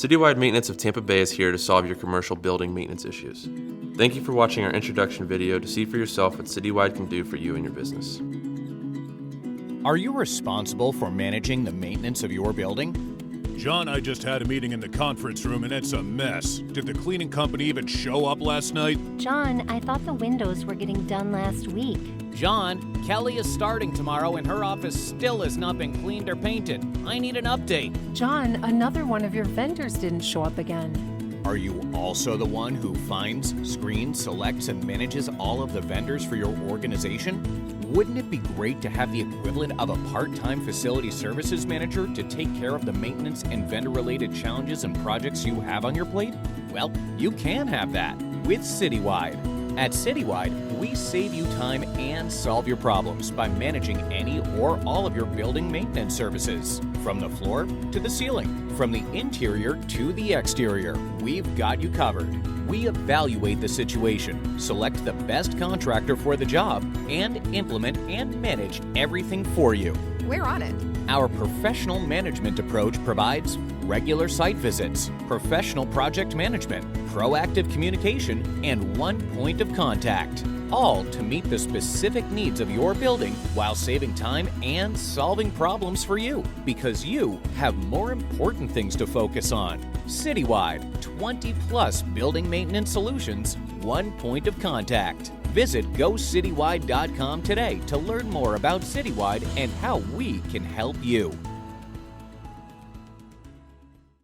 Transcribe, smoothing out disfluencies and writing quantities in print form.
Citywide Maintenance of Tampa Bay is here to solve your commercial building maintenance issues. Thank you for watching our introduction video to see for yourself what Citywide can do for you and your business. Are you responsible for managing the maintenance of your building? John, I just had a meeting in the conference room and it's a mess. Did the cleaning company even show up last night? John, I thought the windows were getting done last week. John, Kelly is starting tomorrow and her office still has not been cleaned or painted. I need an update. John, another one of your vendors didn't show up again. Are you also the one who finds, screens, selects, and manages all of the vendors for your organization? Wouldn't it be great to have the equivalent of a part-time facility services manager to take care of the maintenance and vendor-related challenges and projects you have on your plate? Well, you can have that with Citywide. At Citywide, we save you time and solve your problems by managing any or all of your building maintenance services. From the floor to the ceiling, from the interior to the exterior, we've got you covered. We evaluate the situation, select the best contractor for the job, and implement and manage everything for you. We're on it. Our professional management approach provides regular site visits, professional project management, proactive communication, and one point of contact, all to meet the specific needs of your building while saving time and solving problems for you, because you have more important things to focus on. Citywide, 20+ building maintenance solutions, one point of contact. Visit GoCitywide.com today to learn more about Citywide and how we can help you.